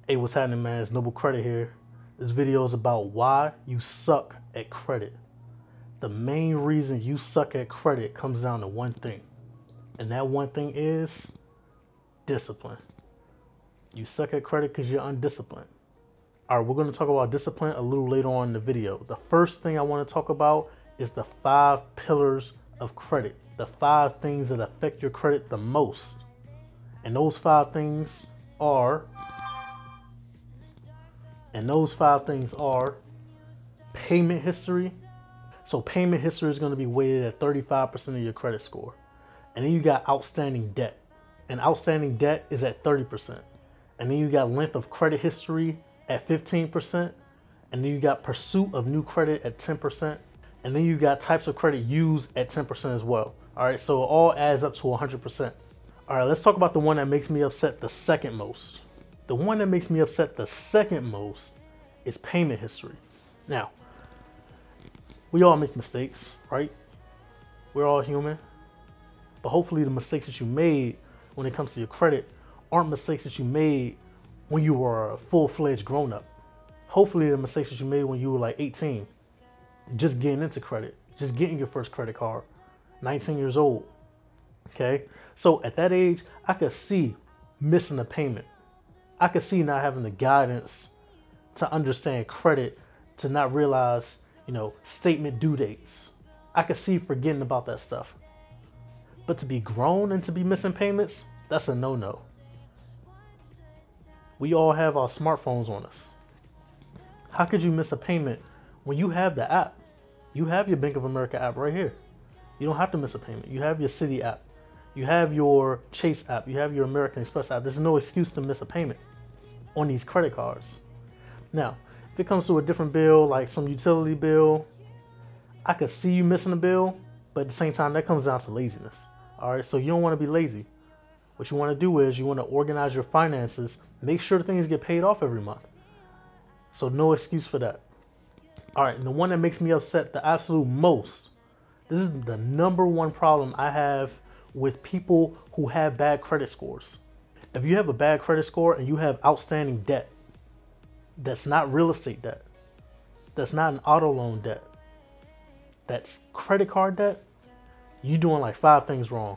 Hey, what's happening, man? It's Noble Credit here. This video is about why you suck at credit. The main reason you suck at credit comes down to one thing, and that one thing is discipline. You suck at credit because you're undisciplined. All right, we're going to talk about discipline a little later on in the video. The first thing I want to talk about is the 5 pillars of credit, the 5 things that affect your credit the most. And those 5 things are payment history. So payment history is going to be weighted at 35% of your credit score. And then you got outstanding debt. And outstanding debt is at 30%. And then you got length of credit history at 15%. And then you got pursuit of new credit at 10%. And then you got types of credit used at 10% as well. All right, so it all adds up to 100%. All right, let's talk about the one that makes me upset the second most. The one that makes me upset the second most is payment history. Now, we all make mistakes, right? We're all human. But hopefully the mistakes that you made when it comes to your credit aren't mistakes that you made when you were a full-fledged grown-up. Hopefully the mistakes that you made when you were like 18, just getting into credit, just getting your first credit card, 19 years old, okay? So at that age, I could see missing a payment. I could see not having the guidance to understand credit, to not realize, statement due dates. I could see forgetting about that stuff. But to be grown and to be missing payments, that's a no-no. We all have our smartphones on us. How could you miss a payment when you have the app? You have your Bank of America app right here. You don't have to miss a payment. You have your Citi app. You have your Chase app. You have your American Express app. There's no excuse to miss a payment on these credit cards. Now, if it comes to a different bill, like some utility bill, I could see you missing a bill, but at the same time, that comes down to laziness. All right, so you don't want to be lazy. What you want to do is you want to organize your finances, make sure things get paid off every month. So no excuse for that. All right, and the one that makes me upset the absolute most, this is the #1 problem I have with people who have bad credit scores. If you have a bad credit score and you have outstanding debt, that's not real estate debt, that's not an auto loan debt, that's credit card debt, you're doing like 5 things wrong.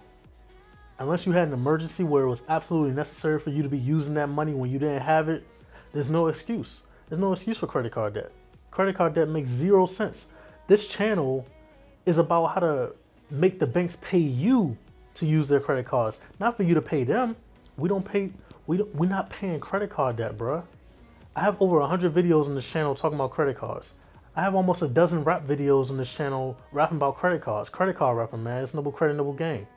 Unless you had an emergency where it was absolutely necessary for you to be using that money when you didn't have it, there's no excuse. There's no excuse for credit card debt. Credit card debt makes 0 sense. This channel is about how to make the banks pay you to use their credit cards, not for you to pay them. We're not paying credit card debt, bruh. I have over 100 videos on this channel talking about credit cards. I have almost a dozen rap videos on this channel rapping about credit cards. Credit card rapping, man. It's Noble Credit, Noble Game.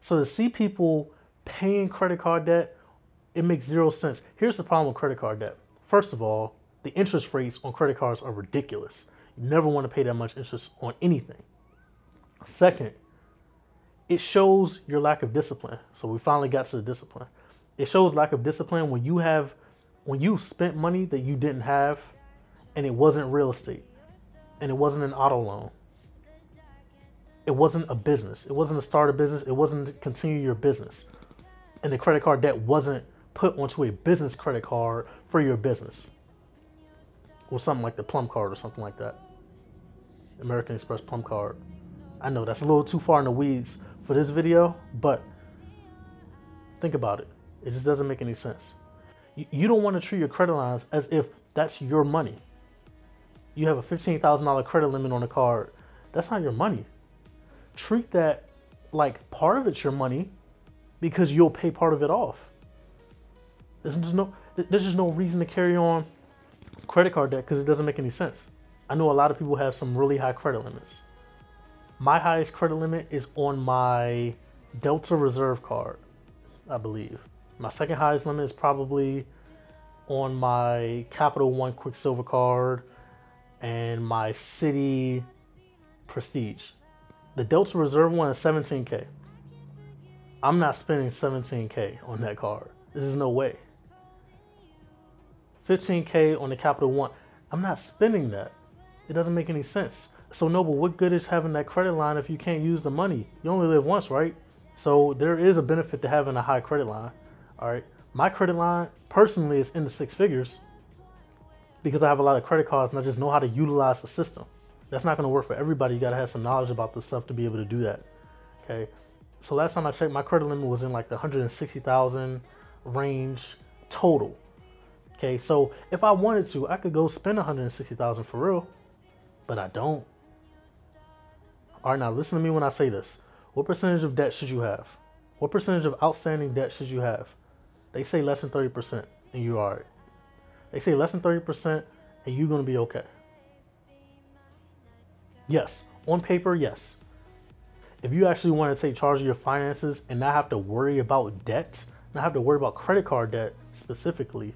So to see people paying credit card debt, it makes 0 sense. Here's the problem with credit card debt. First of all, the interest rates on credit cards are ridiculous. You never want to pay that much interest on anything. Second, it shows your lack of discipline. So we finally got to the discipline. It shows lack of discipline when you spent money that you didn't have, and it wasn't real estate, and it wasn't an auto loan. It wasn't a business. It wasn't to start a business. It wasn't to continue your business. And the credit card debt wasn't put onto a business credit card for your business. Or something like the Plum card or something like that. American Express Plum card. I know that's a little too far in the weeds for this video, but think about it. It just doesn't make any sense. You don't want to treat your credit lines as if that's your money. You have a $15,000 credit limit on a card. That's not your money. Treat that like part of it's your money because you'll pay part of it off. There's just no reason to carry on credit card debt because it doesn't make any sense. I know a lot of people have some really high credit limits. My highest credit limit is on my Delta Reserve card, I believe. My second highest limit is probably on my Capital One Quicksilver card and my Citi Prestige. The Delta Reserve one is $17K. I'm not spending $17K on that card. There's no way. $15K on the Capital One. I'm not spending that. It doesn't make any sense. So Noble, what good is having that credit line if you can't use the money? You only live once, right? So there is a benefit to having a high credit line, all right? My credit line personally is in the 6 figures because I have a lot of credit cards and I just know how to utilize the system. That's not going to work for everybody. You got to have some knowledge about this stuff to be able to do that. Okay. So last time I checked, my credit limit was in like the 160,000 range total. Okay. So if I wanted to, I could go spend 160,000 for real, but I don't. All right. Now listen to me when I say this. What percentage of debt should you have? What percentage of outstanding debt should you have? They say less than 30% and you're all right. They say less than 30% and you're going to be okay. Yes. On paper, yes. If you actually want to take charge of your finances and not have to worry about debt, not have to worry about credit card debt specifically,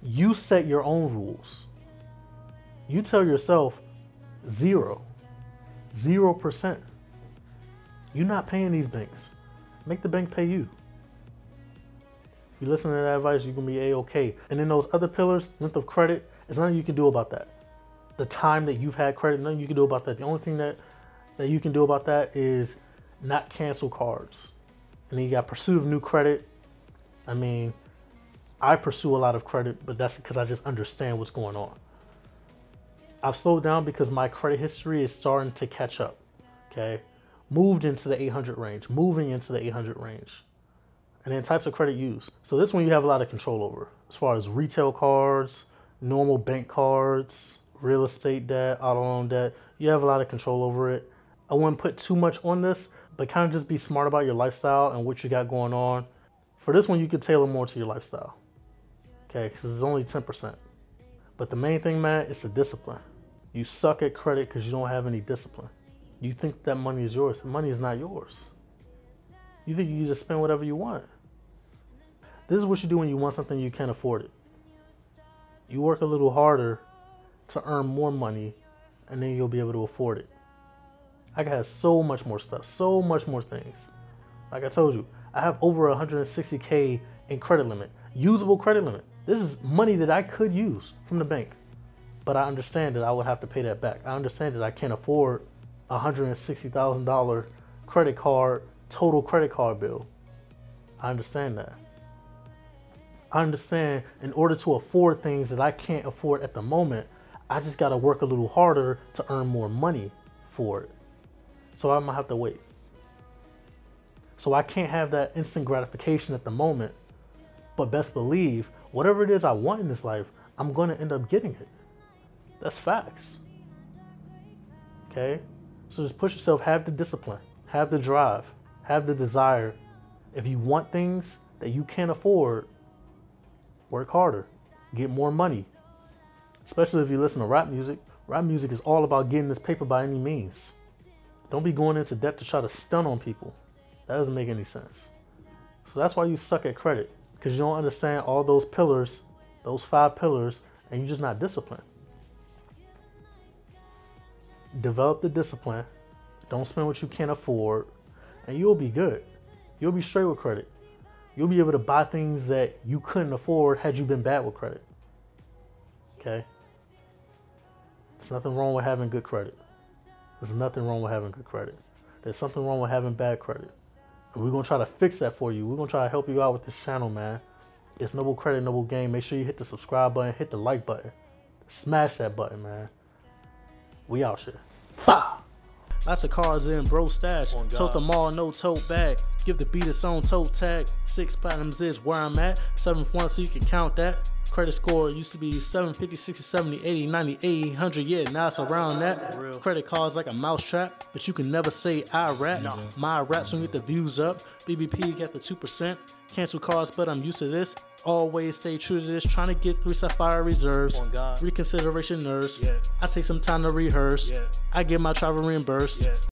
you set your own rules. You tell yourself 0%. You're not paying these banks. Make the bank pay you. If you listen to that advice, you're going to be A-okay. And then those other pillars, length of credit, there's nothing you can do about that. The time that you've had credit, nothing you can do about that. The only thing that you can do about that is not cancel cards. And then you got pursuit of new credit. I mean, I pursue a lot of credit, but that's because I just understand what's going on. I've slowed down because my credit history is starting to catch up. Okay. Moved into the 800 range, moving into the 800 range. And then types of credit used. So this one you have a lot of control over as far as retail cards, normal bank cards, real estate debt, auto loan debt. You have a lot of control over it. I wouldn't put too much on this, but kind of just be smart about your lifestyle and what you got going on. For this one, you could tailor more to your lifestyle. Okay, because it's only 10%. But the main thing, man, is the discipline. You suck at credit because you don't have any discipline. You think that money is yours. The money is not yours. You think you can just spend whatever you want. This is what you do when you want something you can't afford it. You work a little harder to earn more money, and then you'll be able to afford it. I can have so much more stuff, so much more things. Like I told you, I have over 160K in credit limit, usable credit limit. This is money that I could use from the bank, but I understand that I would have to pay that back. I understand that I can't afford a $160,000 credit card, total credit card bill. I understand that. I understand in order to afford things that I can't afford at the moment, I just got to work a little harder to earn more money for it. So I'm going to have to wait. So I can't have that instant gratification at the moment, but best believe whatever it is I want in this life, I'm going to end up getting it. That's facts. Okay? So just push yourself, have the discipline, have the drive, have the desire. If you want things that you can't afford, work harder, get more money. Especially if you listen to rap music. Rap music is all about getting this paper by any means. Don't be going into debt to try to stun on people. That doesn't make any sense. So that's why you suck at credit, because you don't understand all those pillars, those 5 pillars, and you're just not disciplined. Develop the discipline. Don't spend what you can't afford, and you'll be good. You'll be straight with credit. You'll be able to buy things that you couldn't afford had you been bad with credit. Okay? There's nothing wrong with having good credit. There's nothing wrong with having good credit. There's something wrong with having bad credit. And we're going to try to fix that for you. We're going to try to help you out with this channel, man. It's Noble Credit, Noble Game. Make sure you hit the subscribe button, hit the like button. Smash that button, man. We out here. Fa! Lots of cards in bro stash. Tote them all, no tote bag. Give the beat its own tote tag. 6 platinums is where I'm at. 7th one so you can count that. Credit score used to be 750, 60, 70, 80, 90, 80, 100. Yeah, now it's around that. Credit cards like a mousetrap, but you can never say I rap. My raps don't get the views up. BBP got the 2%. Cancel cards, but I'm used to this. Always stay true to this. Trying to get 3 Sapphire reserves. Reconsideration nurse. I take some time to rehearse. I get my travel reimbursed.